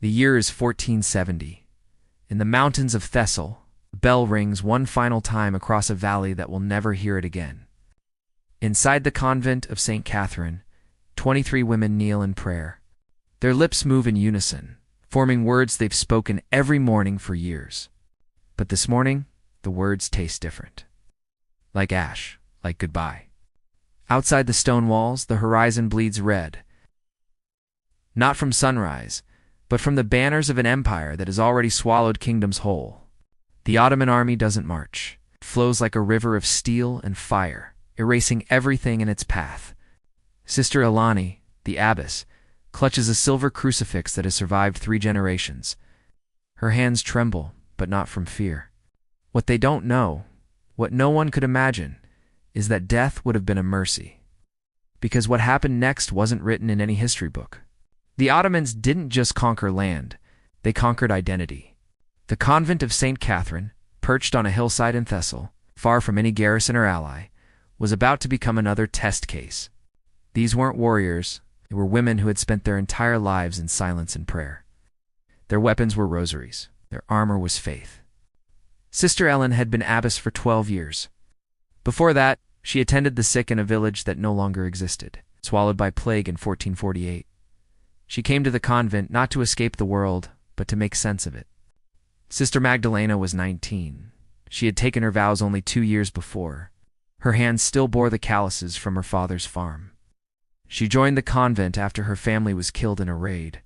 The year is 1470. In the mountains of Thessaly, a bell rings one final time across a valley that will never hear it again. Inside the convent of St. Catherine, 23 women kneel in prayer. Their lips move in unison, forming words they've spoken every morning for years. But this morning, the words taste different. Like ash, like goodbye. Outside the stone walls, the horizon bleeds red. Not from sunrise, but from the banners of an empire that has already swallowed kingdoms whole. The Ottoman army doesn't march. It flows like a river of steel and fire, erasing everything in its path. Sister Eleni, the abbess, clutches a silver crucifix that has survived 3 generations. Her hands tremble, but not from fear. What they don't know, what no one could imagine, is that death would have been a mercy. Because what happened next wasn't written in any history book. The Ottomans didn't just conquer land, they conquered identity. The convent of St. Catherine, perched on a hillside in Thessaly, far from any garrison or ally, was about to become another test case. These weren't warriors, they were women who had spent their entire lives in silence and prayer. Their weapons were rosaries, their armor was faith. Sister Ellen had been abbess for 12 years. Before that, she attended the sick in a village that no longer existed, swallowed by plague in 1448. She came to the convent not to escape the world, but to make sense of it. Sister Magdalena was 19. She had taken her vows only 2 years before. Her hands still bore the calluses from her father's farm. She joined the convent after her family was killed in a raid.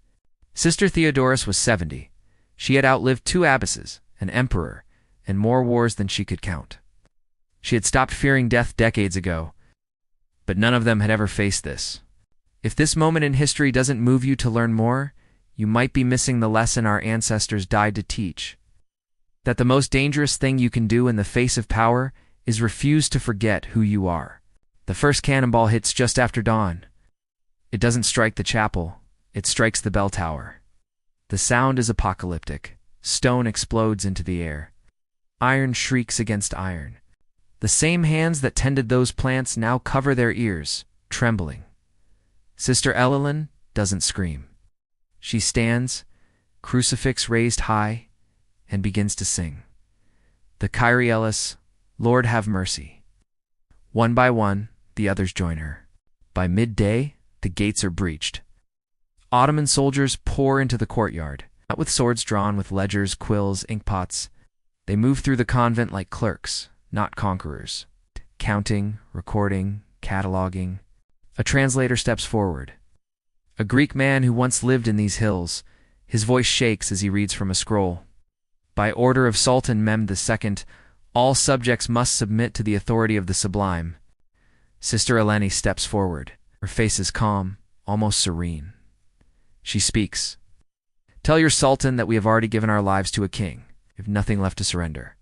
Sister Theodorus was 70. She had outlived 2 abbesses, an emperor, and more wars than she could count. She had stopped fearing death decades ago, but none of them had ever faced this. If this moment in history doesn't move you to learn more, you might be missing the lesson our ancestors died to teach. That the most dangerous thing you can do in the face of power is refuse to forget who you are. The first cannonball hits just after dawn. It doesn't strike the chapel, it strikes the bell tower. The sound is apocalyptic. Stone explodes into the air. Iron shrieks against iron. The same hands that tended those plants now cover their ears, trembling. Sister Ellen doesn't scream. She stands, crucifix raised high, and begins to sing. The Kyrie eleis, Lord have mercy. One by one, the others join her. By midday, the gates are breached. Ottoman soldiers pour into the courtyard, not with swords drawn with ledgers, quills, inkpots. They move through the convent like clerks, not conquerors, counting, recording, cataloging. A translator steps forward. A Greek man who once lived in these hills, his voice shakes as he reads from a scroll. By order of Sultan Mehmed II, all subjects must submit to the authority of the Sublime. Sister Eleni steps forward. Her face is calm, almost serene. She speaks. Tell your Sultan that we have already given our lives to a king. We have nothing left to surrender.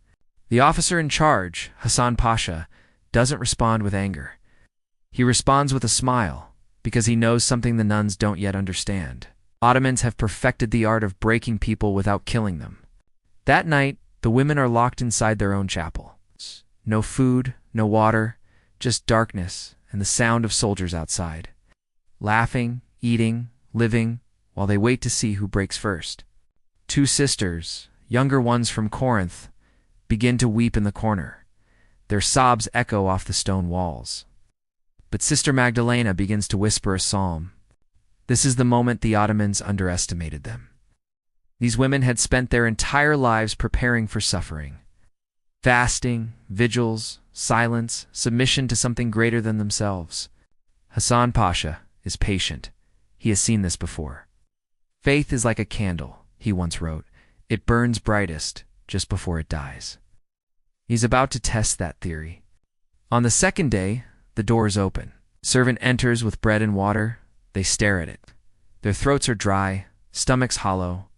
The officer in charge, Hassan Pasha, doesn't respond with anger. He responds with a smile, because he knows something the nuns don't yet understand. Ottomans have perfected the art of breaking people without killing them. That night, the women are locked inside their own chapel. No food, no water, just darkness and the sound of soldiers outside. Laughing, eating, living, while they wait to see who breaks first. 2 sisters, younger ones from Corinth, begin to weep in the corner. Their sobs echo off the stone walls. But Sister Magdalena begins to whisper a psalm. This is the moment the Ottomans underestimated them. These women had spent their entire lives preparing for suffering. Fasting, vigils, silence, submission to something greater than themselves. Hassan Pasha is patient. He has seen this before. Faith is like a candle, he once wrote. It burns brightest just before it dies. He's about to test that theory. On the second day, the door is open. Servant enters with bread and water. They stare at it. Their throats are dry, stomachs hollow.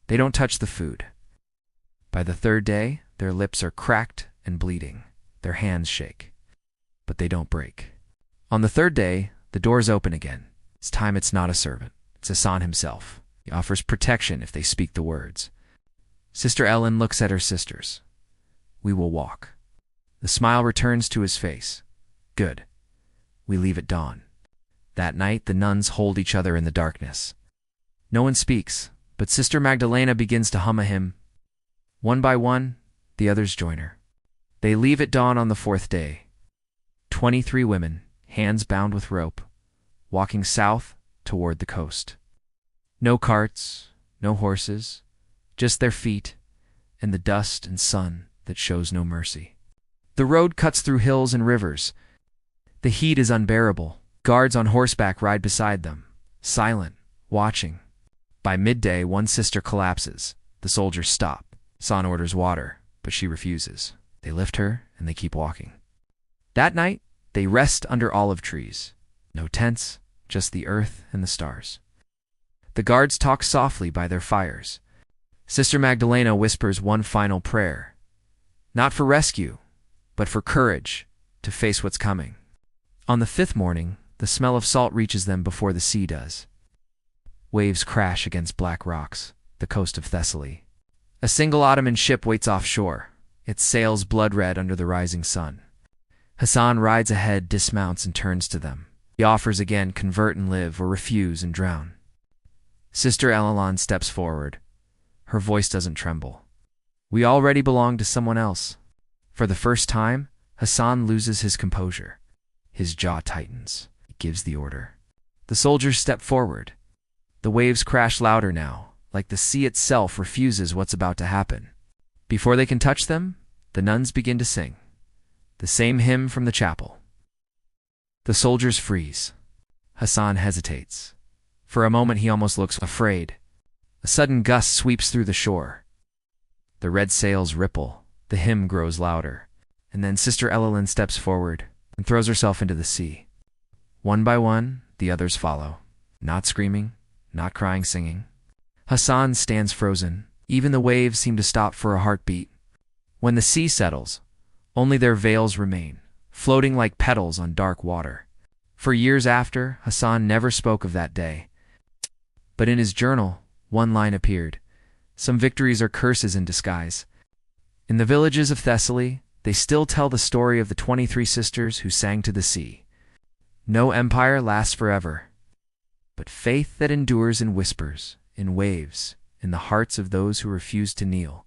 They don't touch the food. By the 3rd day, their lips are cracked and bleeding. Their hands shake. But they don't break. On the 3rd day, the door is open again. This time it's not a servant. It's Hassan himself. He offers protection if they speak the words. Sister Ellen looks at her sisters. We will walk. The smile returns to his face. Good. We leave at dawn. That night, the nuns hold each other in the darkness. No one speaks, But Sister Magdalena begins to hum a hymn. One by one, the others join her. They leave at dawn on the fourth day. 23 women, hands bound with rope, walking south toward the coast. No carts, no horses, just their feet and the dust and sun that shows no mercy. The road cuts through hills and rivers. The heat is unbearable. Guards on horseback ride beside them, silent, watching. By midday, one sister collapses. The soldiers stop. Hassan orders water, but she refuses. They lift her, and they keep walking. That night, they rest under olive trees. No tents, just the earth and the stars. The guards talk softly by their fires. Sister Magdalena whispers one final prayer. Not for rescue, but for courage to face what's coming. On the fifth morning, the smell of salt reaches them before the sea does. Waves crash against black rocks, the coast of Thessaly. A single Ottoman ship waits offshore, its sails blood-red under the rising sun. Hassan rides ahead, dismounts, and turns to them. He offers again, convert and live, or refuse and drown. Sister Elalan steps forward. Her voice doesn't tremble. We already belong to someone else. For the first time, Hassan loses his composure. His jaw tightens. He gives the order. The soldiers step forward. The waves crash louder now, like the sea itself refuses what's about to happen. Before they can touch them, the nuns begin to sing. The same hymn from the chapel. The soldiers freeze. Hassan hesitates. For a moment he almost looks afraid. A sudden gust sweeps through the shore. The red sails ripple. The hymn grows louder. And then Sister Elalan steps forward and throws herself into the sea. One by one, the others follow. Not screaming, not crying, singing. Hassan stands frozen. Even the waves seem to stop for a heartbeat. When the sea settles, only their veils remain, floating like petals on dark water. For years after, Hassan never spoke of that day. But in his journal, one line appeared. Some victories are curses in disguise. In the villages of Thessaly, they still tell the story of the 23 sisters who sang to the sea. No empire lasts forever, but faith that endures in whispers, in waves, in the hearts of those who refuse to kneel.